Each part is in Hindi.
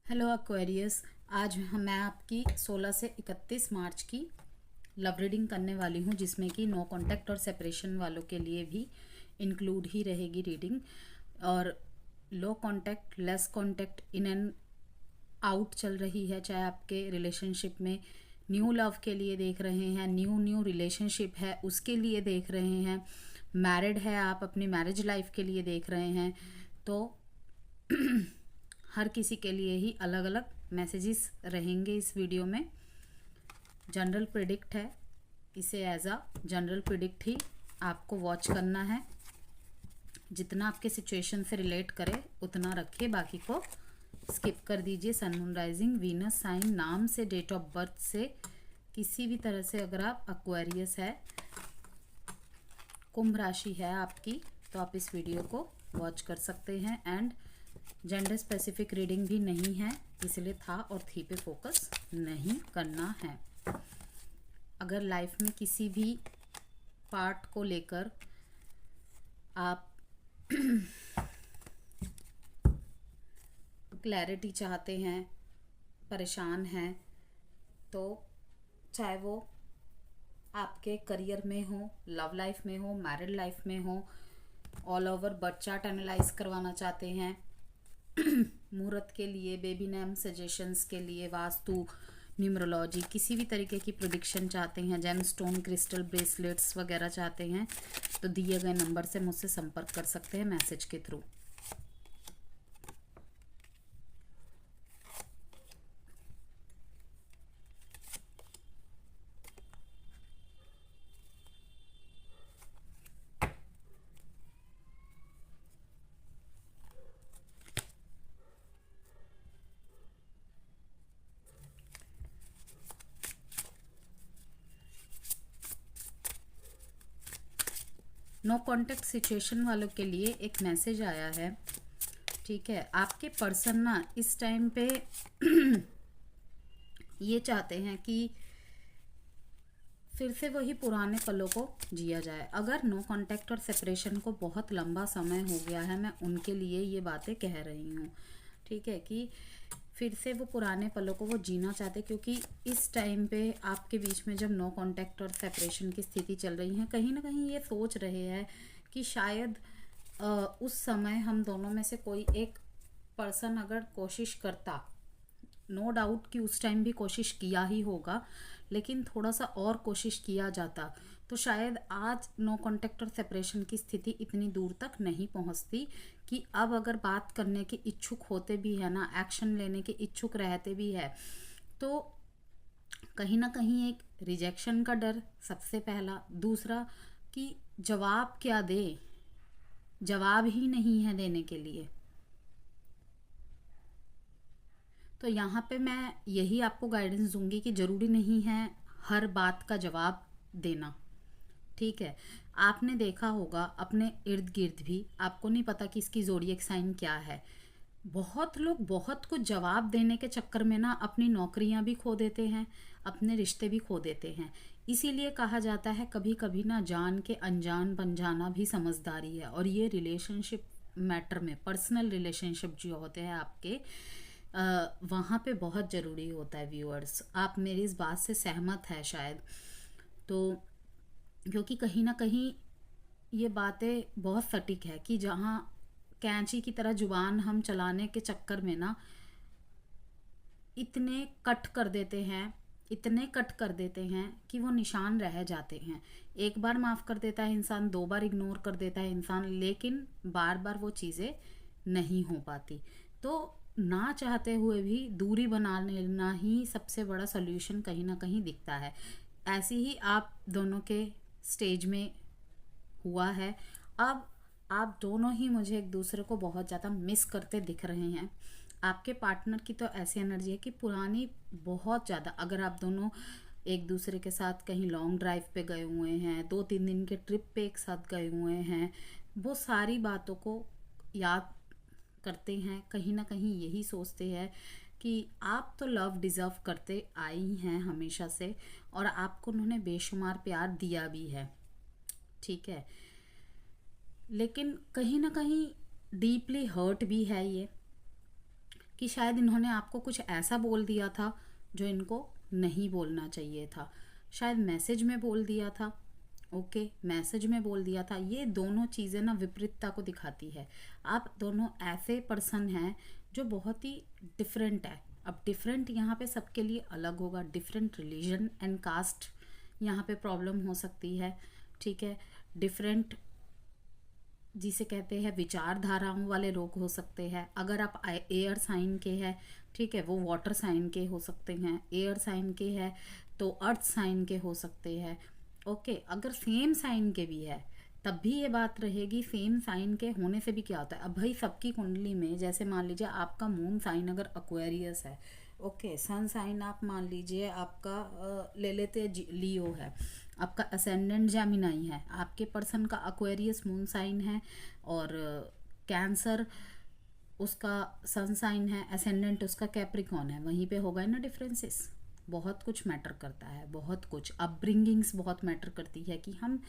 Hello Aquarius. आज मैं आपकी 16 से 31 मार्च की लव रीडिंग करने वाली हूँ, जिसमें कि नो कांटेक्ट और सेपरेशन वालों के लिए भी इंक्लूड ही रहेगी रीडिंग। और low contact, less contact, in and out चल रही है, चाहे आपके रिलेशनशिप में न्यू लव के लिए देख रहे हैं, न्यू रिलेशनशिप है उसके लिए देख रहे हैं, मैरिड है आप अपनी मैरिज लाइफ के लिए देख रहे हैं, तो हर किसी के लिए ही अलग अलग मैसेजेस रहेंगे इस वीडियो में। जनरल प्रिडिक्ट है, इसे एज अ जनरल प्रिडिक्ट ही आपको वॉच करना है। जितना आपके सिचुएशन से रिलेट करे उतना रखिए, बाकी को स्किप कर दीजिए। सन, मून, राइजिंग, वीनस साइन, नाम से, डेट ऑफ बर्थ से, किसी भी तरह से अगर आप एक्वेरियस है, कुंभ राशि है आपकी, तो आप इस वीडियो को वॉच कर सकते हैं। एंड जेंडर स्पेसिफिक रीडिंग भी नहीं है, इसलिए था और थी पे फोकस नहीं करना है। अगर लाइफ में किसी भी पार्ट को लेकर आप क्लैरिटी चाहते हैं, परेशान हैं, तो चाहे वो आपके करियर में हो, लव लाइफ में हो, मैरिड लाइफ में हो, all over birth chart analyse करवाना चाहते हैं, मुहूर्त के लिए, बेबी नेम सजेशंस के लिए, वास्तु, न्यूमरोलॉजी, किसी भी तरीके की प्रेडिक्शन चाहते हैं, जेमस्टोन, क्रिस्टल ब्रेसलेट्स वगैरह चाहते हैं, तो दिए गए नंबर से मुझसे संपर्क कर सकते हैं मैसेज के थ्रू। नो कांटेक्ट सिचुएशन वालों के लिए एक मैसेज आया है, ठीक है। आपके पर्सन ना इस टाइम पे ये चाहते हैं कि फिर से वही पुराने पलों को जिया जाए। अगर नो कांटेक्ट और सेपरेशन को बहुत लंबा समय हो गया है, मैं उनके लिए ये बातें कह रही हूँ, ठीक है, कि फिर से वो पुराने पलों को वो जीना चाहते, क्योंकि इस टाइम पे आपके बीच में जब नो कांटेक्ट और सेपरेशन की स्थिति चल रही है, कहीं ना कहीं ये सोच रहे हैं कि शायद उस समय हम दोनों में से कोई एक पर्सन अगर कोशिश करता, नो डाउट कि उस टाइम भी कोशिश किया ही होगा, लेकिन थोड़ा सा और कोशिश किया जाता तो शायद आज नो कांटेक्ट और सेपरेशन की स्थिति इतनी दूर तक नहीं पहुंचती। कि अब अगर बात करने के इच्छुक होते भी है ना, एक्शन लेने के इच्छुक रहते भी है, तो कहीं ना कहीं एक रिजेक्शन का डर सबसे पहला, दूसरा कि जवाब क्या दे, जवाब ही नहीं है देने के लिए। तो यहाँ पे मैं यही आपको गाइडेंस दूंगी कि ज़रूरी नहीं है हर बात का जवाब देना, ठीक है। आपने देखा होगा अपने इर्द गिर्द भी, आपको नहीं पता कि इसकी ज़ोडिएक साइन क्या है। बहुत लोग बहुत कुछ जवाब देने के चक्कर में ना अपनी नौकरियां भी खो देते हैं, अपने रिश्ते भी खो देते हैं। इसीलिए कहा जाता है कभी कभी ना जान के अनजान बन जाना भी समझदारी है। और ये रिलेशनशिप मैटर में, पर्सनल रिलेशनशिप जो होते हैं आपके, वहाँ पे बहुत ज़रूरी होता है। व्यूअर्स, आप मेरी इस बात से सहमत है शायद, तो क्योंकि कहीं ना कहीं ये बातें बहुत सटीक है कि जहाँ कैंची की तरह जुबान हम चलाने के चक्कर में ना इतने कट कर देते हैं, इतने कट कर देते हैं कि वो निशान रह जाते हैं। एक बार माफ़ कर देता है इंसान, दो बार इग्नोर कर देता है इंसान, लेकिन बार बार वो चीज़ें नहीं हो पाती। तो ना चाहते हुए भी दूरी बना लेना ही सबसे बड़ा सॉल्यूशन कहीं ना कहीं दिखता है। ऐसे ही आप दोनों के स्टेज में हुआ है। अब आप दोनों ही मुझे एक दूसरे को बहुत ज़्यादा मिस करते दिख रहे हैं। आपके पार्टनर की तो ऐसी एनर्जी है कि पुरानी बहुत ज़्यादा, अगर आप दोनों एक दूसरे के साथ कहीं लॉन्ग ड्राइव पे गए हुए हैं, 2-3 दिन के ट्रिप पे एक साथ गए हुए हैं, वो सारी बातों को याद करते हैं, कहीं ना कहीं यही सोचते हैं कि आप तो लव डिज़र्व करते आई हैं हमेशा से, और आपको उन्होंने बेशुमार प्यार दिया भी है, ठीक है। लेकिन कहीं ना कहीं डीपली हर्ट भी है ये, कि शायद इन्होंने आपको कुछ ऐसा बोल दिया था जो इनको नहीं बोलना चाहिए था, शायद मैसेज में बोल दिया था। ओके, मैसेज में बोल दिया था। ये दोनों चीज़ें ना विपरीतता को दिखाती है। आप दोनों ऐसे पर्सन हैं जो बहुत ही डिफरेंट है। अब डिफरेंट यहाँ पे सबके लिए अलग होगा, डिफरेंट रिलीजन एंड कास्ट यहाँ पे प्रॉब्लम हो सकती है, ठीक है। डिफरेंट जिसे कहते हैं विचारधाराओं वाले लोग हो सकते हैं। अगर आप एयर साइन के हैं, ठीक है, वो वाटर साइन के हो सकते हैं। एयर साइन के हैं तो अर्थ साइन के हो सकते हैं। ओके, अगर सेम साइन के भी है तब भी ये बात रहेगी। सेम साइन के होने से भी क्या होता है, अब भाई सबकी कुंडली में, जैसे मान लीजिए आपका मून साइन अगर एक्वेरियस है, ओके, सन साइन आप मान लीजिए आपका ले लेते हैं लियो है, आपका असेंडेंट जेमिनाई है, आपके पर्सन का एक्वेरियस मून साइन है, और कैंसर उसका सन साइन है, असेंडेंट उसका कैप्रिकॉन है, वहीं पे होगा ना डिफरेंसेस। बहुत कुछ मैटर करता है, बहुत कुछ। अपब्रिंगिंग्स बहुत मैटर करती है कि हम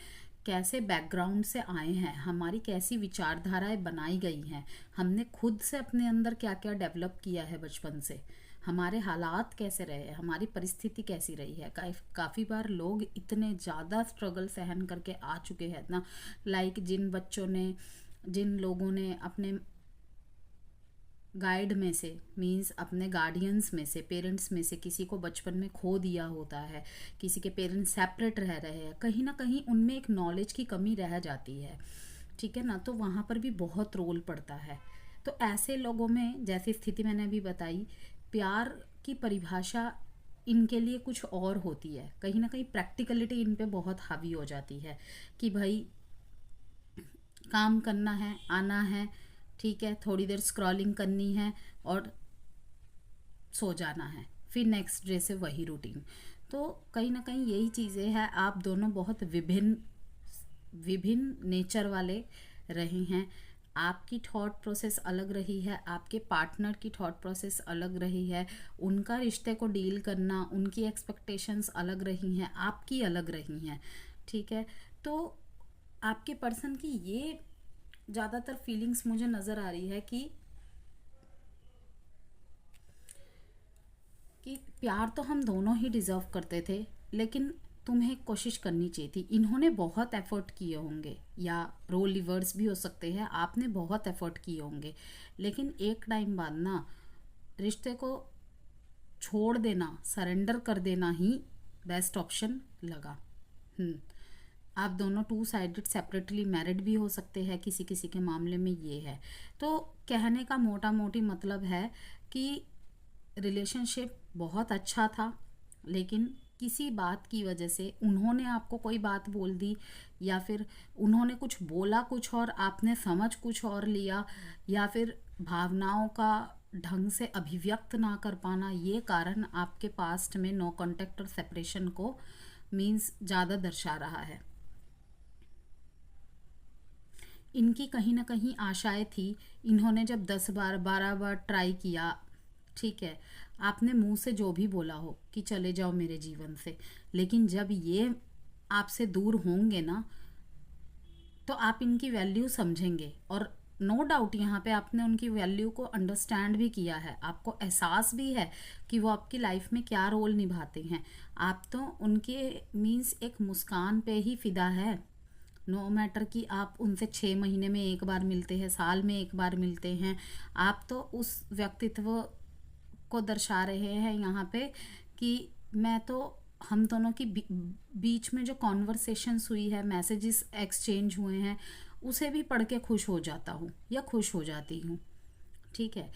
कैसे बैकग्राउंड से आए हैं, हमारी कैसी विचारधाराएं बनाई गई हैं, हमने खुद से अपने अंदर क्या क्या डेवलप किया है बचपन से, हमारे हालात कैसे रहे हैं, हमारी परिस्थिति कैसी रही है। काफ़ी बार लोग इतने ज़्यादा स्ट्रगल सहन करके आ चुके हैं ना, लाइक जिन बच्चों ने, जिन लोगों ने अपने गाइड में से, मींस अपने गार्डियंस में से, पेरेंट्स में से किसी को बचपन में खो दिया होता है, किसी के पेरेंट्स सेपरेट रह रहे हैं, कहीं ना कहीं उनमें एक नॉलेज की कमी रह जाती है, ठीक है ना। तो वहाँ पर भी बहुत रोल पड़ता है। तो ऐसे लोगों में, जैसी स्थिति मैंने अभी बताई, प्यार की परिभाषा इनके लिए कुछ और होती है। कहीं ना कहीं प्रैक्टिकलिटी इन पे बहुत हावी हो जाती है कि भाई काम करना है, आना है, ठीक है, थोड़ी देर स्क्रॉलिंग करनी है और सो जाना है, फिर नेक्स्ट डे से वही रूटीन। तो कहीं ना कहीं यही चीज़ें हैं। आप दोनों बहुत विभिन्न विभिन्न नेचर वाले रहे हैं। आपकी थॉट प्रोसेस अलग रही है, आपके पार्टनर की थॉट प्रोसेस अलग रही है, उनका रिश्ते को डील करना, उनकी एक्सपेक्टेशंस अलग रही हैं, आपकी अलग रही हैं, ठीक है। तो आपके पर्सन की ये ज़्यादातर फीलिंग्स मुझे नज़र आ रही है कि प्यार तो हम दोनों ही डिज़र्व करते थे, लेकिन तुम्हें कोशिश करनी चाहिए थी। इन्होंने बहुत एफर्ट किए होंगे, या रोल रिवर्स भी हो सकते हैं, आपने बहुत एफर्ट किए होंगे, लेकिन एक टाइम बाद ना रिश्ते को छोड़ देना, सरेंडर कर देना ही बेस्ट ऑप्शन लगा। आप दोनों टू साइडेड सेपरेटली मैरिड भी हो सकते हैं, किसी किसी के मामले में ये है। तो कहने का मोटा मोटी मतलब है कि रिलेशनशिप बहुत अच्छा था, लेकिन किसी बात की वजह से उन्होंने आपको कोई बात बोल दी, या फिर उन्होंने कुछ बोला कुछ और आपने समझ कुछ और लिया, या फिर भावनाओं का ढंग से अभिव्यक्त ना कर पाना, ये कारण आपके पास्ट में नो कॉन्टेक्ट और सेपरेशन को मीन्स ज़्यादा दर्शा रहा है। इनकी कहीं ना कहीं आशाएं थी। इन्होंने जब 10 बार 12 बार ट्राई किया, ठीक है, आपने मुंह से जो भी बोला हो कि चले जाओ मेरे जीवन से, लेकिन जब ये आपसे दूर होंगे ना, तो आप इनकी वैल्यू समझेंगे। और नो डाउट यहाँ पे आपने उनकी वैल्यू को अंडरस्टैंड भी किया है, आपको एहसास भी है कि वो आपकी लाइफ में क्या रोल निभाते हैं। आप तो उनके मीन्स एक मुस्कान पे ही फिदा है। नो मैटर कि आप उनसे 6 महीने में एक बार मिलते हैं, साल में एक बार मिलते हैं, आप तो उस व्यक्तित्व को दर्शा रहे हैं यहाँ पे कि मैं तो, हम दोनों की बीच में जो कॉन्वर्सेशंस हुई है, मैसेजेस एक्सचेंज हुए हैं, उसे भी पढ़ के खुश हो जाता हूँ या खुश हो जाती हूँ, ठीक है।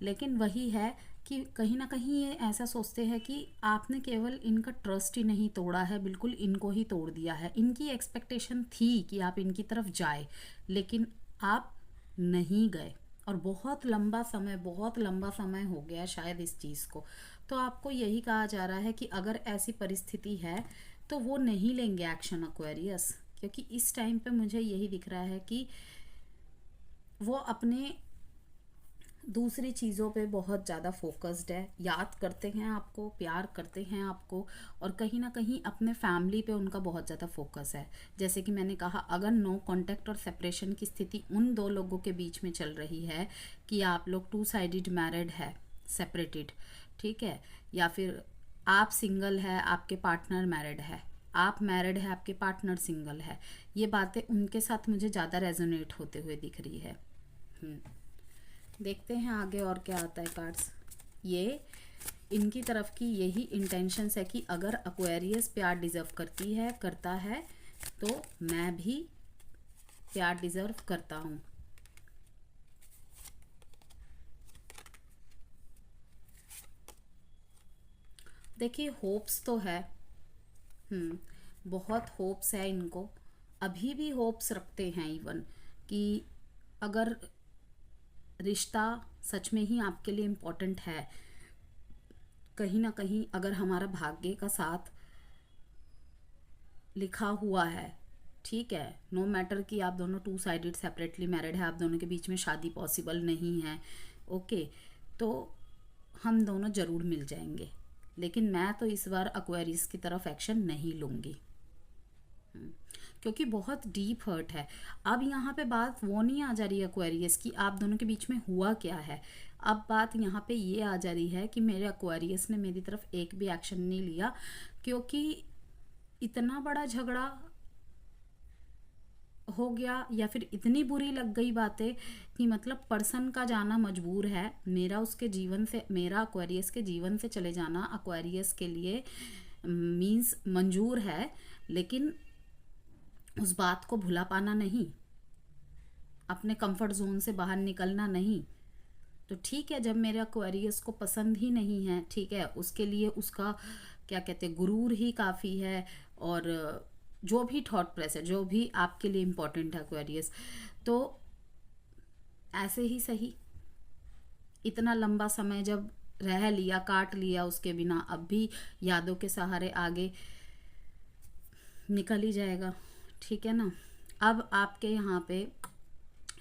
लेकिन वही है कि कहीं ना कहीं ये ऐसा सोचते हैं कि आपने केवल इनका ट्रस्ट ही नहीं तोड़ा है, बिल्कुल इनको ही तोड़ दिया है। इनकी एक्सपेक्टेशन थी कि आप इनकी तरफ जाए, लेकिन आप नहीं गए, और बहुत लंबा समय हो गया शायद इस चीज़ को। तो आपको यही कहा जा रहा है कि अगर ऐसी परिस्थिति है तो वो नहीं लेंगे एक्शन एक्वेरियस, क्योंकि इस टाइम पे मुझे यही दिख रहा है कि वो अपने दूसरी चीज़ों पे बहुत ज़्यादा फोकस्ड है, याद करते हैं आपको, प्यार करते हैं आपको, और कहीं ना कहीं अपने फैमिली पे उनका बहुत ज़्यादा फोकस है। जैसे कि मैंने कहा, अगर नो कांटेक्ट और सेपरेशन की स्थिति उन दो लोगों के बीच में चल रही है कि आप लोग टू साइडेड मैरिड है, सेपरेटेड, ठीक है, या फिर आप सिंगल है, आपके पार्टनर मैरिड है, आप मैरिड है, आपके पार्टनर सिंगल है, ये बातें उनके साथ मुझे ज़्यादा रेजोनेट होते हुए दिख रही है। देखते हैं आगे और क्या आता है कार्ड्स। ये इनकी तरफ की यही इंटेंशंस है कि अगर एक्वेरियस प्यार डिजर्व करती है, करता है, तो मैं भी प्यार डिजर्व करता हूँ। देखिए, होप्स तो है, बहुत होप्स है इनको, अभी भी होप्स रखते हैं इवन, कि अगर रिश्ता सच में ही आपके लिए इम्पोर्टेंट है, कहीं ना कहीं अगर हमारा भाग्य का साथ लिखा हुआ है, ठीक है, नो मैटर कि आप दोनों टू साइडेड सेपरेटली मैरिड है, आप दोनों के बीच में शादी पॉसिबल नहीं है, ओके, तो हम दोनों ज़रूर मिल जाएंगे। लेकिन मैं तो इस बार एक्वेरियस की तरफ एक्शन नहीं लूँगी, क्योंकि बहुत डीप हर्ट है। अब यहाँ पे बात वो नहीं आ जा रही है एक्वेरियस की आप दोनों के बीच में हुआ क्या है, अब बात यहाँ पे ये आ जा रही है कि मेरे एक्वेरियस ने मेरी तरफ एक भी एक्शन नहीं लिया, क्योंकि इतना बड़ा झगड़ा हो गया या फिर इतनी बुरी लग गई बातें कि मतलब पर्सन का जाना मजबूर है, मेरा उसके जीवन से, मेरा एक्वेरियस के जीवन से चले जाना एक्वेरियस के लिए मीन्स मंजूर है, लेकिन उस बात को भुला पाना नहीं, अपने कंफर्ट जोन से बाहर निकलना नहीं। तो ठीक है, जब मेरे एक्वेरियस को पसंद ही नहीं है, ठीक है, उसके लिए उसका क्या कहते हैं, गुरूर ही काफ़ी है, और जो भी थॉट प्रेस है, जो भी आपके लिए इम्पोर्टेंट है एक्वेरियस, तो ऐसे ही सही, इतना लंबा समय जब रह लिया, काट लिया उसके बिना, अब भी यादों के सहारे आगे निकल ही जाएगा, ठीक है ना। अब आपके यहाँ पे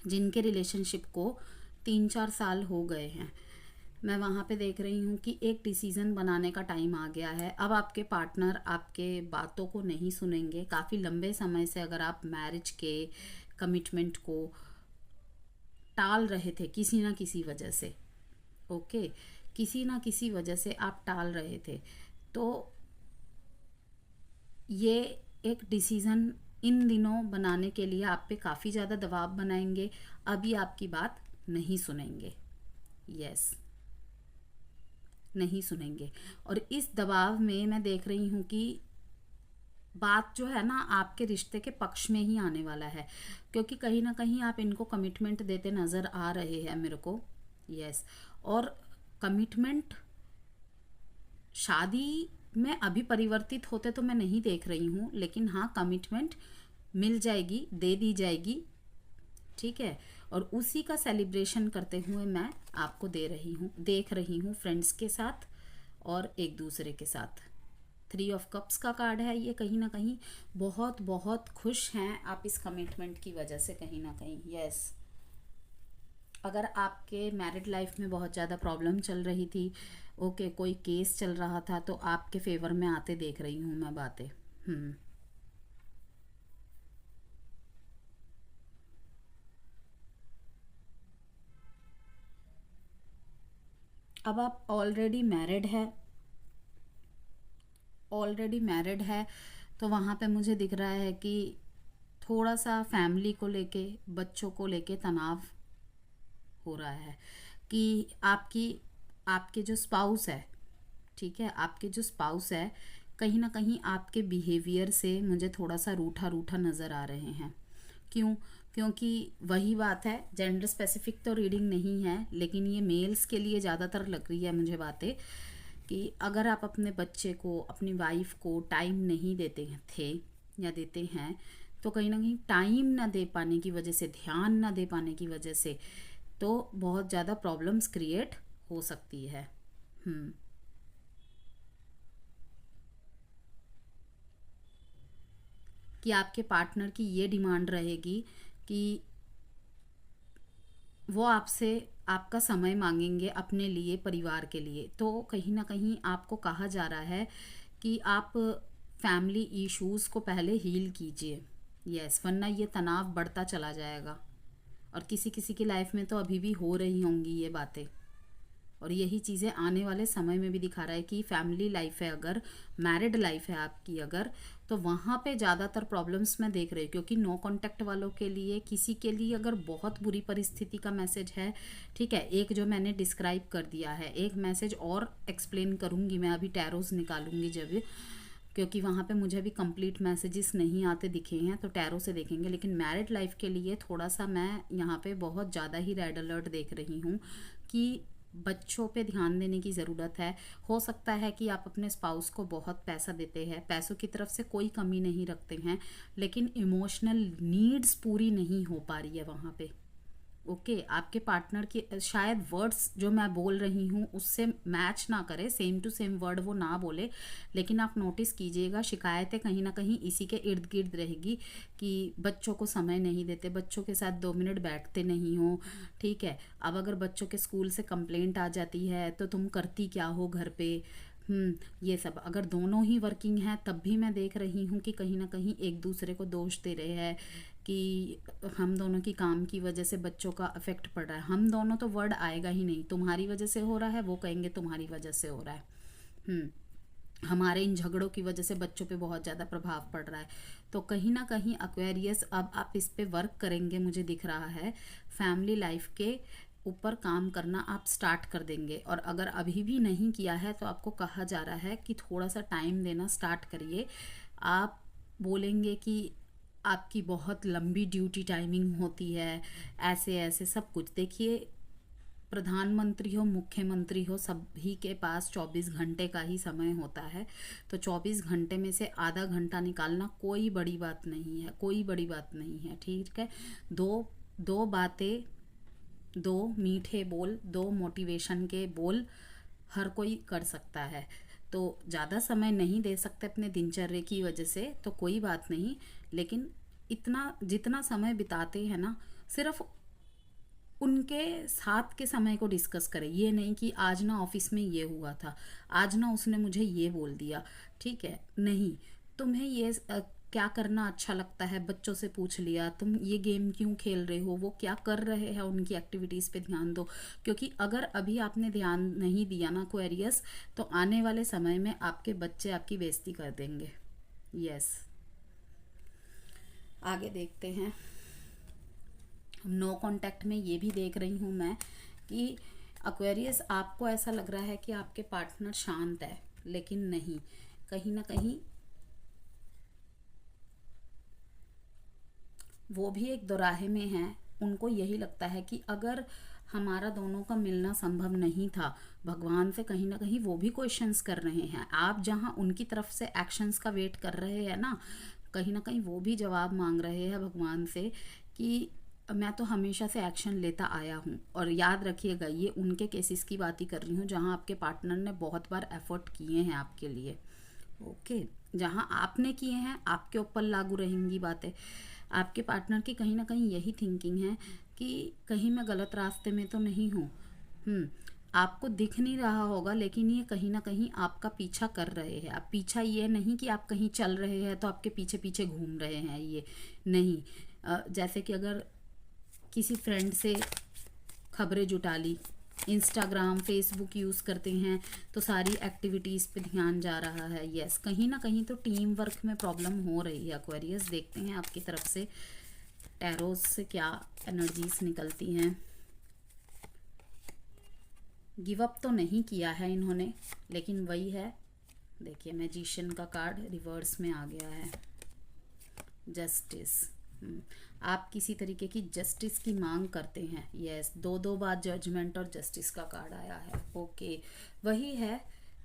जिनके रिलेशनशिप को 3-4 साल हो गए हैं, मैं वहाँ पे देख रही हूँ कि एक डिसीज़न बनाने का टाइम आ गया है। अब आपके पार्टनर आपके बातों को नहीं सुनेंगे। काफ़ी लंबे समय से अगर आप मैरिज के कमिटमेंट को टाल रहे थे किसी ना किसी वजह से, ओके, किसी ना किसी वजह से आप टाल रहे थे, तो ये एक डिसीज़न इन दिनों बनाने के लिए आप पे काफ़ी ज़्यादा दबाव बनाएंगे, अभी आपकी बात नहीं सुनेंगे, यस, नहीं सुनेंगे। और इस दबाव में मैं देख रही हूँ कि बात जो है ना आपके रिश्ते के पक्ष में ही आने वाला है, क्योंकि कहीं ना कहीं आप इनको कमिटमेंट देते नज़र आ रहे हैं मेरे को, यस, और कमिटमेंट शादी में अभी परिवर्तित होते तो मैं नहीं देख रही हूँ, लेकिन हाँ, कमिटमेंट मिल जाएगी, दे दी जाएगी, ठीक है, और उसी का सेलिब्रेशन करते हुए मैं आपको देख रही हूँ फ्रेंड्स के साथ और एक दूसरे के साथ। 3 ऑफ कप्स का कार्ड है ये, कहीं ना कहीं बहुत बहुत खुश हैं आप इस कमिटमेंट की वजह से, कहीं ना कहीं, यस। अगर आपके मैरिड लाइफ में बहुत ज़्यादा प्रॉब्लम चल रही थी, ओके, कोई केस चल रहा था, तो आपके फेवर में आते देख रही हूँ मैं बातें। अब आप ऑलरेडी मैरिड है, तो वहाँ पे मुझे दिख रहा है कि थोड़ा सा फैमिली को लेके, बच्चों को लेके तनाव हो रहा है, कि आपके जो स्पाउस है, ठीक है, आपके जो स्पाउस है, कहीं ना कहीं आपके बिहेवियर से मुझे थोड़ा सा रूठा रूठा नज़र आ रहे हैं। क्यों? क्योंकि वही बात है, जेंडर स्पेसिफिक तो रीडिंग नहीं है, लेकिन ये मेल्स के लिए ज़्यादातर लग रही है मुझे बातें, कि अगर आप अपने बच्चे को, अपनी वाइफ को टाइम नहीं देते थे या देते हैं, तो कहीं ना कहीं टाइम ना दे पाने की वजह से, ध्यान ना दे पाने की वजह से, तो बहुत ज़्यादा प्रॉब्लम्स क्रिएट हो सकती है। कि आपके पार्टनर की ये डिमांड रहेगी कि वो आपसे आपका समय मांगेंगे अपने लिए, परिवार के लिए। तो कहीं ना कहीं आपको कहा जा रहा है कि आप फैमिली इश्यूज़ को पहले हील कीजिए। यस, वरना ये तनाव बढ़ता चला जाएगा। और किसी किसी की लाइफ में तो अभी भी हो रही होंगी ये बातें, और यही चीज़ें आने वाले समय में भी दिखा रहा है कि फैमिली लाइफ है, अगर मैरिड लाइफ है आपकी अगर, तो वहाँ पे ज़्यादातर प्रॉब्लम्स मैं देख रही हूँ। क्योंकि नो कांटेक्ट वालों के लिए, किसी के लिए अगर बहुत बुरी परिस्थिति का मैसेज है, ठीक है, एक जो मैंने डिस्क्राइब कर दिया है, एक मैसेज और एक्सप्लेन करूँगी मैं, अभी टैरोस निकालूंगी जब, क्योंकि वहाँ पे मुझे भी कंप्लीट मैसेजेस नहीं आते दिखे हैं, तो टैरो से देखेंगे। लेकिन मैरिड लाइफ के लिए थोड़ा सा मैं यहाँ पे बहुत ज़्यादा ही रेड अलर्ट देख रही हूँ कि बच्चों पे ध्यान देने की ज़रूरत है। हो सकता है कि आप अपने स्पाउस को बहुत पैसा देते हैं, पैसों की तरफ से कोई कमी नहीं रखते हैं, लेकिन इमोशनल नीड्स पूरी नहीं हो पा रही है वहाँ पे। ओके, आपके पार्टनर की शायद वर्ड्स जो मैं बोल रही हूँ उससे मैच ना करे, सेम टू सेम वर्ड वो ना बोले, लेकिन आप नोटिस कीजिएगा शिकायतें कहीं ना कहीं इसी के इर्द गिर्द रहेगी कि बच्चों को समय नहीं देते, बच्चों के साथ 2 मिनट बैठते नहीं हो। ठीक है, अब अगर बच्चों के स्कूल से कंप्लेंट आ जाती है तो तुम करती क्या हो घर पे। ये सब अगर दोनों ही वर्किंग हैं तब भी मैं देख रही हूँ कि कहीं ना कहीं एक दूसरे को दोष दे रहे हैं कि हम दोनों की काम की वजह से बच्चों का अफेक्ट पड़ रहा है। हम दोनों तो वर्ड आएगा ही नहीं, तुम्हारी वजह से हो रहा है, वो कहेंगे तुम्हारी वजह से हो रहा है। हमारे इन झगड़ों की वजह से बच्चों पे बहुत ज़्यादा प्रभाव पड़ रहा है। तो कहीं ना कहीं एक्वेरियस, अब आप इस पे वर्क करेंगे, मुझे दिख रहा है फैमिली लाइफ के ऊपर काम करना आप स्टार्ट कर देंगे। और अगर अभी भी नहीं किया है तो आपको कहा जा रहा है कि थोड़ा सा टाइम देना स्टार्ट करिए। आप बोलेंगे कि आपकी बहुत लंबी ड्यूटी टाइमिंग होती है, ऐसे ऐसे सब कुछ। देखिए, प्रधानमंत्री हो, मुख्यमंत्री हो, सभी के पास 24 घंटे का ही समय होता है। तो 24 घंटे में से आधा घंटा निकालना कोई बड़ी बात नहीं है, कोई बड़ी बात नहीं है। ठीक है, दो दो बातें, दो मीठे बोल, दो मोटिवेशन के बोल हर कोई कर सकता है। तो ज़्यादा समय नहीं दे सकते अपने दिनचर्या की वजह से तो कोई बात नहीं, लेकिन इतना जितना समय बिताते हैं ना, सिर्फ उनके साथ के समय को डिस्कस करें। ये नहीं कि आज ना ऑफिस में ये हुआ था, आज ना उसने मुझे ये बोल दिया, ठीक है, नहीं। तुम्हें ये क्या करना अच्छा लगता है, बच्चों से पूछ लिया, तुम ये गेम क्यों खेल रहे हो, वो क्या कर रहे हैं, उनकी एक्टिविटीज़ पे ध्यान दो। क्योंकि अगर अभी आपने ध्यान नहीं दिया ना एक्वेरियस, तो आने वाले समय में आपके बच्चे आपकी बेइज्जती कर देंगे। यस, आगे देखते हैं। नो कांटेक्ट में ये भी देख रही हूँ मैं कि एक्वेरियस, आपको ऐसा लग रहा है कि आपके पार्टनर शांत है, लेकिन नहीं, कहीं ना कहीं वो भी एक दोराहे में हैं। उनको यही लगता है कि अगर हमारा दोनों का मिलना संभव नहीं था, भगवान से कहीं ना कहीं वो भी क्वेश्चंस कर रहे हैं। आप जहाँ उनकी तरफ से एक्शंस का वेट कर रहे हैं ना, कहीं ना कहीं वो भी जवाब मांग रहे हैं भगवान से कि मैं तो हमेशा से एक्शन लेता आया हूँ। और याद रखिएगा, ये उनके केसेस की बात ही कर रही हूँ जहाँ आपके पार्टनर ने बहुत बार एफर्ट किए हैं आपके लिए। ओके, जहाँ आपने किए हैं आपके ऊपर लागू रहेंगी बातें। आपके पार्टनर की कहीं ना कहीं यही थिंकिंग है कि कहीं मैं गलत रास्ते में तो नहीं हूँ। आपको दिख नहीं रहा होगा, लेकिन ये कहीं ना कहीं आपका पीछा कर रहे हैं। आप पीछा, ये नहीं कि आप कहीं चल रहे हैं तो आपके पीछे पीछे घूम रहे हैं, ये नहीं। जैसे कि अगर किसी फ्रेंड से खबरें जुटा ली, इंस्टाग्राम फेसबुक यूज़ करते हैं तो सारी एक्टिविटीज़ पे ध्यान जा रहा है। यस, कहीं ना कहीं तो टीम वर्क में प्रॉब्लम हो रही है एक्वेरियस। देखते हैं आपकी तरफ से टैरोस से क्या एनर्जीज निकलती हैं। गिव अप तो नहीं किया है इन्होंने, लेकिन वही है, देखिए मैजिशियन का कार्ड रिवर्स में आ गया है। जस्टिस, आप किसी तरीके की जस्टिस की मांग करते हैं। यस, दो बार जजमेंट और जस्टिस का कार्ड आया है। ओके, वही है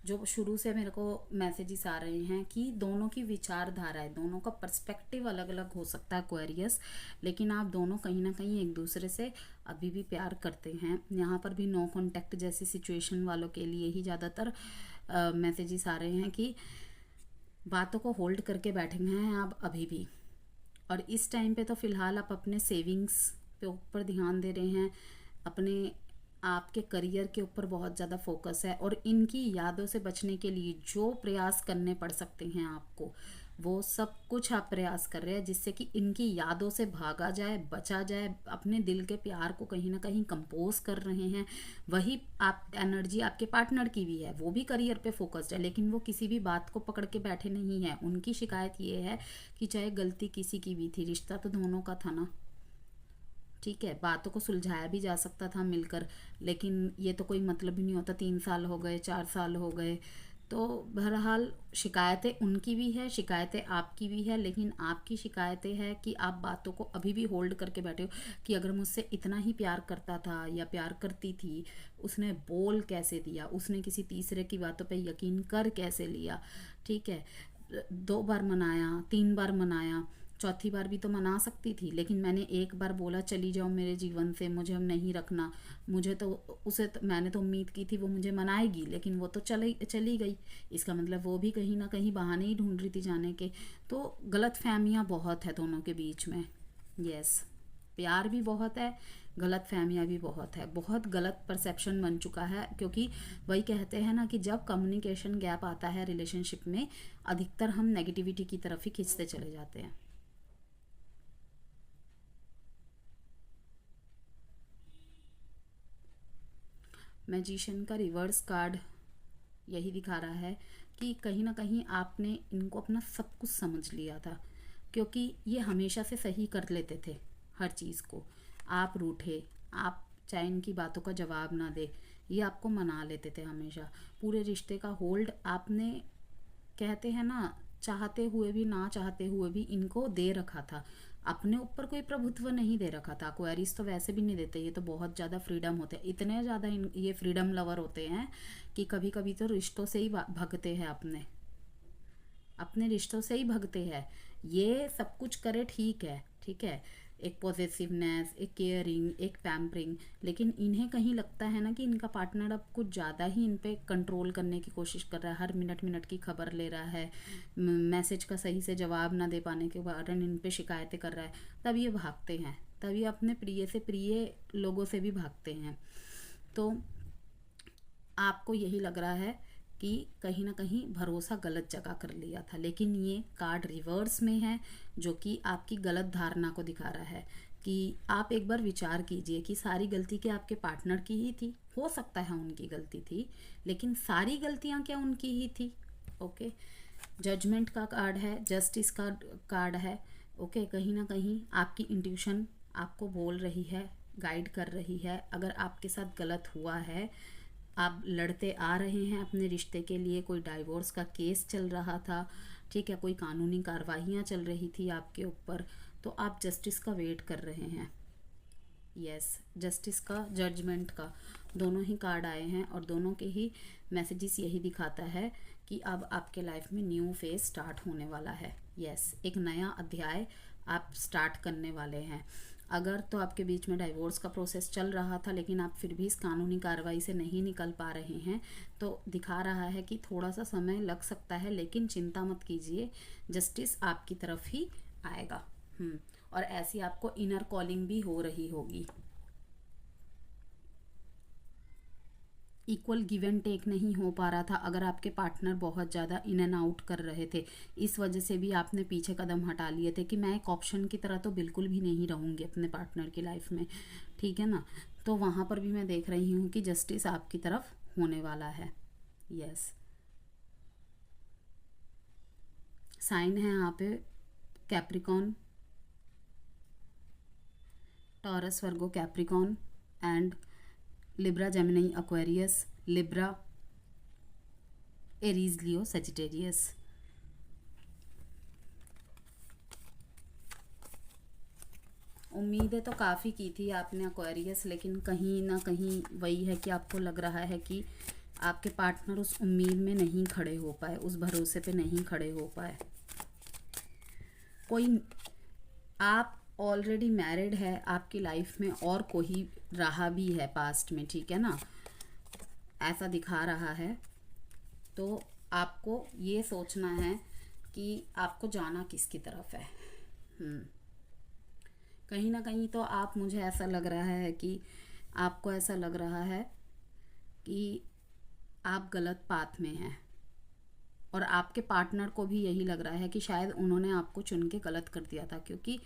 जो शुरू से मेरे को मैसेजेस आ रहे हैं कि दोनों की विचारधारा है, दोनों का पर्सपेक्टिव अलग अलग हो सकता है एक्वेरियस, लेकिन आप दोनों कहीं ना कहीं एक दूसरे से अभी भी प्यार करते हैं। यहाँ पर भी नो कॉन्टैक्ट जैसी सिचुएशन वालों के लिए ही ज़्यादातर मैसेजेस आ रहे हैं कि बातों को होल्ड करके बैठे हैं आप अभी भी। और इस टाइम पे तो फ़िलहाल आप अपने सेविंग्स पे ऊपर ध्यान दे रहे हैं, अपने आपके करियर के ऊपर बहुत ज़्यादा फोकस है, और इनकी यादों से बचने के लिए जो प्रयास करने पड़ सकते हैं आपको, वो सब कुछ आप प्रयास कर रहे हैं जिससे कि इनकी यादों से भागा जाए, बचा जाए। अपने दिल के प्यार को कहीं ना कहीं कंपोज कर रहे हैं। वही आप एनर्जी आपके पार्टनर की भी है, वो भी करियर पे फोकस्ड है, लेकिन वो किसी भी बात को पकड़ के बैठे नहीं है। उनकी शिकायत ये है कि चाहे गलती किसी की भी थी, रिश्ता तो दोनों का था ना। ठीक है, बातों को सुलझाया भी जा सकता था मिलकर, लेकिन ये तो कोई मतलब ही नहीं होता। 3 साल हो गए, 4 साल हो गए, तो बहरहाल शिकायतें उनकी भी है, शिकायतें आपकी भी है, लेकिन आपकी शिकायतें है कि आप बातों को अभी भी होल्ड करके बैठे हो कि अगर मुझसे इतना ही प्यार करता था या प्यार करती थी, उसने बोल कैसे दिया, उसने किसी तीसरे की बातों पे यकीन कर कैसे लिया। ठीक है, 2 बार मनाया, 3 बार मनाया, चौथी बार भी तो मना सकती थी, लेकिन मैंने एक बार बोला चली जाओ मेरे जीवन से, मुझे अब नहीं रखना। मुझे तो मैंने तो उम्मीद की थी वो मुझे मनाएगी, लेकिन वो तो चली चली गई। इसका मतलब वो भी कहीं ना कहीं बहाने ही ढूंढ रही थी जाने के। तो गलत फहमियाँ बहुत है दोनों के बीच में। यस, प्यार भी बहुत है, गलत फहमियाँ भी बहुत है, बहुत गलत परसेप्शन बन चुका है। क्योंकि वही कहते हैं ना कि जब कम्युनिकेशन गैप आता है रिलेशनशिप में, अधिकतर हम नेगेटिविटी की तरफ ही खींचते चले जाते हैं। मैजिशियन का रिवर्स कार्ड यही दिखा रहा है कि कहीं ना कहीं आपने इनको अपना सब कुछ समझ लिया था, क्योंकि ये हमेशा से सही कर लेते थे हर चीज़ को। आप रूठे, आप चाहे इनकी बातों का जवाब ना दे, ये आपको मना लेते थे हमेशा। पूरे रिश्ते का होल्ड आपने, कहते हैं ना, चाहते हुए भी ना चाहते हुए भी इनको दे रखा था। अपने ऊपर कोई प्रभुत्व नहीं दे रखा था। क्वेरीज तो वैसे भी नहीं देते, ये तो बहुत ज़्यादा फ्रीडम होते हैं, इतने ज़्यादा ये फ्रीडम लवर होते हैं कि कभी कभी तो रिश्तों से ही भगते हैं, अपने अपने रिश्तों से ही भगते हैं। ये सब कुछ करे, ठीक है, ठीक है, एक पॉजिटिवनेस, एक केयरिंग, एक पैम्परिंग, लेकिन इन्हें कहीं लगता है ना कि इनका पार्टनर अब कुछ ज़्यादा ही इन पे कंट्रोल करने की कोशिश कर रहा है, हर मिनट मिनट की खबर ले रहा है, मैसेज का सही से जवाब ना दे पाने के कारण इन पे शिकायतें कर रहा है। तब ये भागते हैं, तब ये अपने प्रिय से प्रिय लोगों से भी भागते हैं। तो आपको यही लग रहा है कि कहीं ना कहीं भरोसा गलत जगह कर लिया था, लेकिन ये कार्ड रिवर्स में है, जो कि आपकी गलत धारणा को दिखा रहा है। कि आप एक बार विचार कीजिए कि सारी गलती क्या आपके पार्टनर की ही थी? हो सकता है उनकी गलती थी, लेकिन सारी गलतियां क्या उनकी ही थी? ओके, जजमेंट का कार्ड है, जस्टिस का कार्ड है। ओके, कहीं ना कहीं आपकी इंट्यूशन आपको बोल रही है, गाइड कर रही है। अगर आपके साथ गलत हुआ है, आप लड़ते आ रहे हैं अपने रिश्ते के लिए, कोई डाइवोर्स का केस चल रहा था, ठीक है, कोई कानूनी कार्रवाइयाँ चल रही थी आपके ऊपर, तो आप जस्टिस का वेट कर रहे हैं। यस, जस्टिस का, जजमेंट का, दोनों ही कार्ड आए हैं, और दोनों के ही मैसेजेस यही दिखाता है कि अब आपके लाइफ में न्यू फेज स्टार्ट होने वाला है। यस, एक नया अध्याय आप स्टार्ट करने वाले हैं। अगर तो आपके बीच में डाइवोर्स का प्रोसेस चल रहा था, लेकिन आप फिर भी इस कानूनी कार्रवाई से नहीं निकल पा रहे हैं, तो दिखा रहा है कि थोड़ा सा समय लग सकता है, लेकिन चिंता मत कीजिए, जस्टिस आपकी तरफ ही आएगा। और ऐसी आपको इनर कॉलिंग भी हो रही होगी। इक्वल गिव एंड टेक नहीं हो पा रहा था, अगर आपके पार्टनर बहुत ज़्यादा इन एंड आउट कर रहे थे, इस वजह से भी आपने पीछे कदम हटा लिए थे कि मैं एक ऑप्शन की तरह तो बिल्कुल भी नहीं रहूँगी अपने पार्टनर की लाइफ में, ठीक है ना। तो वहाँ पर भी मैं देख रही हूँ कि जस्टिस आपकी तरफ होने वाला है। यस, साइन है यहाँ पे Capricorn, taurus, Virgo, Capricorn and Libra, Gemini, Aquarius, Libra, Aries, Leo, Sagittarius. उम्मीदें तो काफ़ी की थी आपने एक्वेरियस, लेकिन कहीं ना कहीं वही है कि आपको लग रहा है कि आपके पार्टनर उस उम्मीद में नहीं खड़े हो पाए, उस भरोसे पे नहीं खड़े हो पाए। कोई, आप ऑलरेडी मैरिड है, आपकी लाइफ में और कोई रहा भी है पास्ट में, ठीक है ना, ऐसा दिखा रहा है। तो आपको ये सोचना है कि आपको जाना किसकी तरफ है। कहीं ना कहीं तो आप, मुझे ऐसा लग रहा है कि आपको ऐसा लग रहा है कि आप गलत पाथ में हैं, और आपके पार्टनर को भी यही लग रहा है कि शायद उन्होंने आपको चुन के गलत कर दिया था, क्योंकि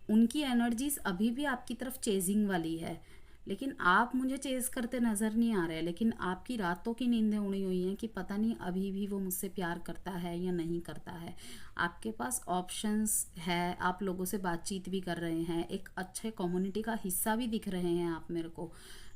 उनकी एनर्जीज अभी भी आपकी तरफ चेजिंग वाली है। लेकिन आप मुझे चेज करते नज़र नहीं आ रहे, लेकिन आपकी रातों की नींदें उड़ी हुई हैं कि पता नहीं अभी भी वो मुझसे प्यार करता है या नहीं करता है। आपके पास ऑप्शंस है, आप लोगों से बातचीत भी कर रहे हैं, एक अच्छे कम्युनिटी का हिस्सा भी दिख रहे हैं आप मेरे को।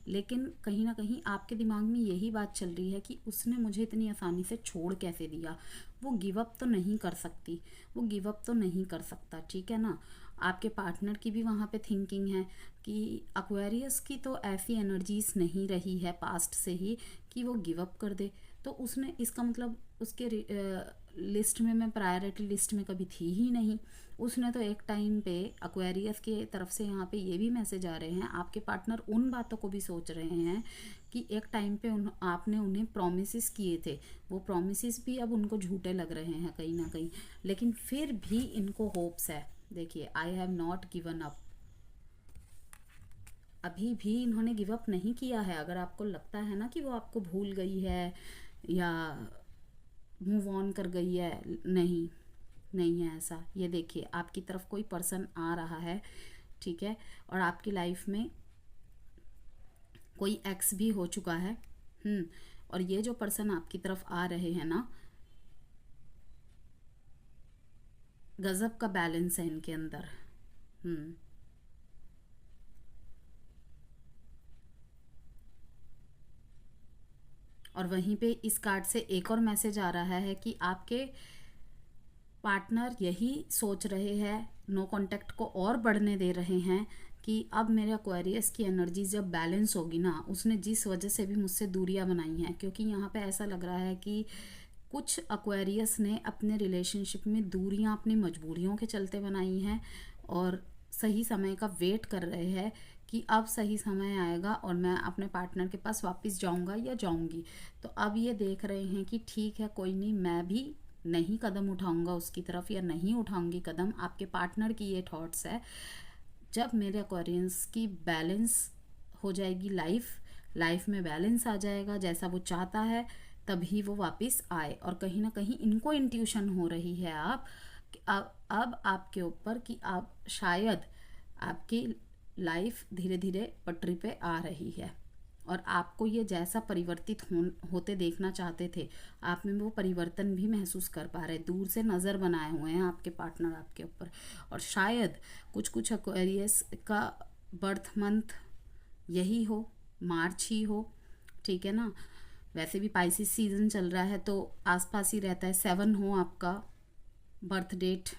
लेकिन कहीं ना कहीं आपके दिमाग में यही बात चल रही है कि उसने मुझे इतनी आसानी से छोड़ कैसे दिया। वो गिव अप तो नहीं कर सकती, वो गिव अप तो नहीं कर सकता, ठीक है ना। आपके पार्टनर की भी वहाँ पे थिंकिंग है कि एक्वेरियस की तो ऐसी एनर्जीज नहीं रही है पास्ट से ही कि वो गिव अप कर दे। तो उसने, इसका मतलब उसके लिस्ट में, मैं प्रायोरिटी लिस्ट में कभी थी ही नहीं। उसने तो एक टाइम पे एक्वेरियस की तरफ से यहाँ पे ये भी मैसेज आ रहे हैं, आपके पार्टनर उन बातों को भी सोच रहे हैं कि एक टाइम पे आपने उन्हें प्रोमिस किए थे, वो प्रोमिस भी अब उनको झूठे लग रहे हैं कहीं ना कहीं। लेकिन फिर भी इनको होप्स है। देखिए, I have not given up, अभी भी इन्होंने गिव अप नहीं किया है। अगर आपको लगता है ना कि वो आपको भूल गई है या मूव ऑन कर गई है, नहीं, नहीं है ऐसा। ये देखिए, आपकी तरफ कोई पर्सन आ रहा है, ठीक है, और आपकी लाइफ में कोई एक्स भी हो चुका है। और ये जो पर्सन आपकी तरफ आ रहे हैं ना, गजब का बैलेंस है इनके अंदर। और वहीं पे इस कार्ड से एक और मैसेज आ रहा है कि आपके पार्टनर यही सोच रहे हैं, नो कांटेक्ट को और बढ़ने दे रहे हैं कि अब मेरे एक्वेरियस की एनर्जी जब बैलेंस होगी ना, उसने जिस वजह से भी मुझसे दूरियां बनाई हैं, क्योंकि यहाँ पे ऐसा लग रहा है कि कुछ एक्वेरियस ने अपने रिलेशनशिप में दूरियां अपनी मजबूरियों के चलते बनाई हैं, और सही समय का वेट कर रहे हैं कि अब सही समय आएगा और मैं अपने पार्टनर के पास वापस जाऊंगा या जाऊंगी। तो अब ये देख रहे हैं कि ठीक है, कोई नहीं, मैं भी नहीं कदम उठाऊंगा उसकी तरफ, या नहीं उठाऊंगी कदम। आपके पार्टनर की ये थॉट्स है, जब मेरे एक्वेरियंस की बैलेंस हो जाएगी, लाइफ में बैलेंस आ जाएगा जैसा वो चाहता है, तभी वो वापस आए। और कहीं ना कहीं इनको इंट्यूशन हो रही है अब आपके ऊपर कि आप शायद, आपकी लाइफ धीरे धीरे पटरी पे आ रही है, और आपको ये जैसा परिवर्तित होते देखना चाहते थे, आप में वो परिवर्तन भी महसूस कर पा रहे। दूर से नज़र बनाए हुए हैं आपके पार्टनर आपके ऊपर। और शायद कुछ एक्वेरियस का बर्थ मंथ यही हो, मार्च ही हो, ठीक है ना। वैसे भी पाइसिस सीजन चल रहा है तो आसपास ही रहता है। 7 हो आपका बर्थ डेट,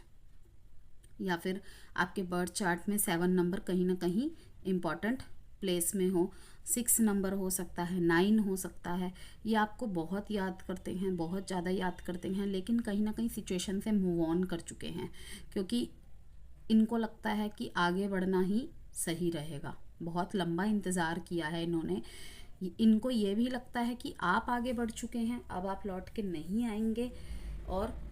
या फिर आपके बर्थ चार्ट में 7 नंबर कहीं ना कहीं इम्पॉर्टेंट प्लेस में हो। 6 नंबर हो सकता है, 9 हो सकता है। ये आपको बहुत याद करते हैं, बहुत ज़्यादा याद करते हैं, लेकिन कहीं ना कहीं सिचुएशन से मूव ऑन कर चुके हैं, क्योंकि इनको लगता है कि आगे बढ़ना ही सही रहेगा। बहुत लंबा इंतज़ार किया है इन्होंने। इनको ये भी लगता है कि आप आगे बढ़ चुके हैं, अब आप लौट के नहीं आएंगे, और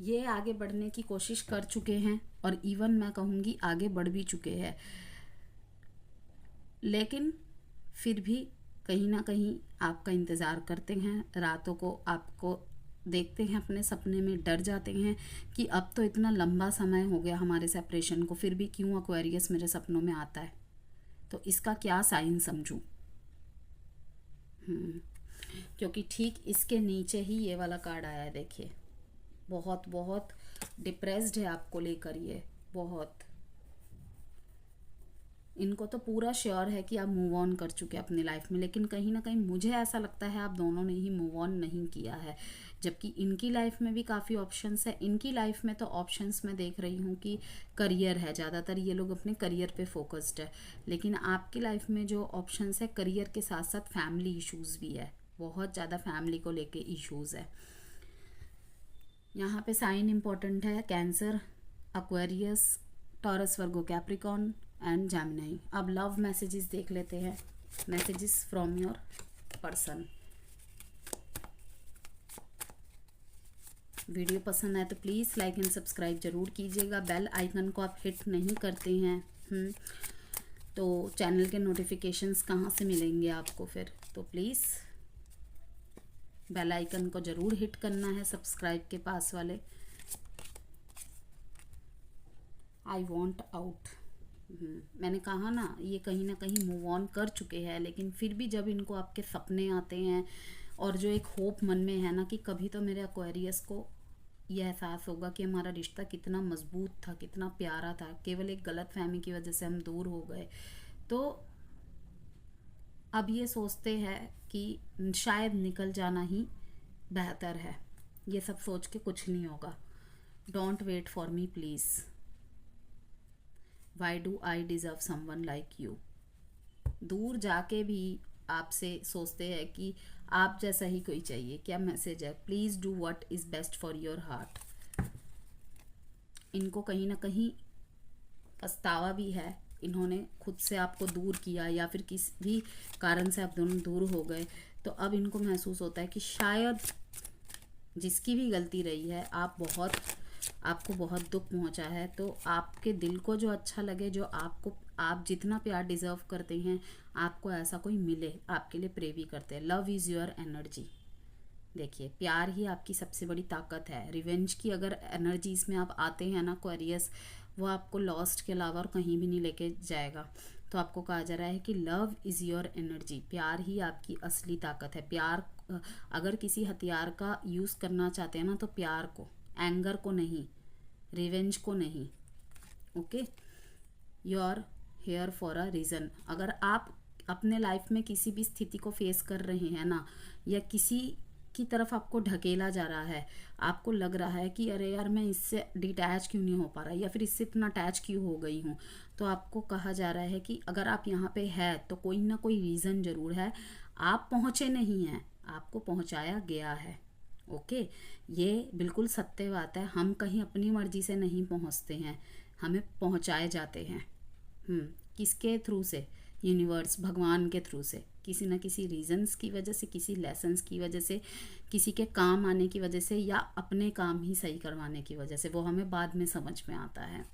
ये आगे बढ़ने की कोशिश कर चुके हैं, और इवन मैं कहूँगी आगे बढ़ भी चुके हैं। लेकिन फिर भी कहीं ना कहीं आपका इंतज़ार करते हैं, रातों को आपको देखते हैं अपने सपने में, डर जाते हैं कि अब तो इतना लंबा समय हो गया हमारे सेपरेशन को, फिर भी क्यों एक्वेरियस मेरे सपनों में आता है, तो इसका क्या साइन समझूं। क्योंकि ठीक इसके नीचे ही ये वाला कार्ड आया है, देखिए, बहुत बहुत डिप्रेस्ड है आपको लेकर ये, बहुत। इनको तो पूरा श्योर है कि आप मूव ऑन कर चुके हैं अपनी लाइफ में, लेकिन कहीं ना कहीं मुझे ऐसा लगता है आप दोनों ने ही मूव ऑन नहीं किया है। जबकि इनकी लाइफ में भी काफ़ी ऑप्शंस है। इनकी लाइफ में तो ऑप्शंस मैं देख रही हूँ कि करियर है, ज़्यादातर ये लोग अपने करियर पे फोकस्ड है। लेकिन आपकी लाइफ में जो ऑप्शंस है, करियर के साथ साथ फैमिली इश्यूज़ भी है, बहुत ज़्यादा फैमिली को लेके इश्यूज़ है। यहाँ पे साइन इम्पोर्टेंट है, cancer, Aquarius, taurus, Virgo, Capricorn and Gemini. अब लव मैसेजेस देख लेते हैं, messages from your person. Video पसंद आए तो प्लीज़ लाइक एंड सब्सक्राइब ज़रूर कीजिएगा। बेल आइकन को आप हिट नहीं करते हैं तो चैनल के नोटिफिकेशंस कहाँ से मिलेंगे आपको फिर। तो प्लीज़ बेल आइकन को ज़रूर हिट करना है, सब्सक्राइब के पास वाले। आई वॉन्ट आउट, मैंने कहा ना ये कहीं ना कहीं मूव ऑन कर चुके हैं, लेकिन फिर भी जब इनको आपके सपने आते हैं और जो एक होप मन में है ना कि कभी तो मेरे एक्वेरियस को ये एहसास होगा कि हमारा रिश्ता कितना मजबूत था, कितना प्यारा था, केवल एक गलत फहमी की वजह से हम दूर हो गए, तो अब ये सोचते हैं कि शायद निकल जाना ही बेहतर है। ये सब सोच के कुछ नहीं होगा। Don't wait for me please, why do I deserve someone like you. दूर जाके भी आपसे सोचते हैं कि आप जैसा ही कोई चाहिए। क्या मैसेज है? Please do what is best for your heart. इनको कहीं ना कहीं पछतावा भी है, इन्होंने खुद से आपको दूर किया या फिर किसी भी कारण से आप दोनों दूर हो गए, तो अब इनको महसूस होता है कि शायद जिसकी भी गलती रही है आपको बहुत दुख पहुंचा है, तो आपके दिल को जो अच्छा लगे, जो आप जितना प्यार डिज़र्व करते हैं, आपको ऐसा कोई मिले, आपके लिए प्रे भी करते हैं। Love is your energy. देखिए, प्यार ही आपकी सबसे बड़ी ताकत है। रिवेंज की अगर एनर्जी इसमें आप आते हैं ना क्वेरियस, वो आपको लॉस्ट के अलावा और कहीं भी नहीं लेके जाएगा। तो आपको कहा जा रहा है कि लव इज़ योर एनर्जी, प्यार ही आपकी असली ताकत है। प्यार, अगर किसी हथियार का यूज़ करना चाहते हैं ना, तो प्यार को, एंगर को नहीं, रिवेंज को नहीं। Okay, you are here for a reason. अगर आप अपने लाइफ में किसी भी स्थिति को फेस कर रहे हैं ना, या किसी की तरफ आपको ढकेला जा रहा है, आपको लग रहा है कि अरे यार मैं इससे डिटैच क्यों नहीं हो पा रहा, या फिर इससे इतना अटैच क्यों हो गई हूँ, तो आपको कहा जा रहा है कि अगर आप यहाँ पे है तो कोई ना कोई रीज़न ज़रूर है। आप पहुँचे नहीं हैं, आपको पहुँचाया गया है। ओके, ये बिल्कुल सत्य बात है। हम कहीं अपनी मर्जी से नहीं पहुँचते हैं, हमें पहुँचाए जाते हैं। किसके थ्रू से? यूनिवर्स, भगवान के थ्रू से, किसी न किसी रीजंस की वजह से, किसी लेसन्स की वजह से, किसी के काम आने की वजह से, या अपने काम ही सही करवाने की वजह से। वो हमें बाद में समझ में आता है।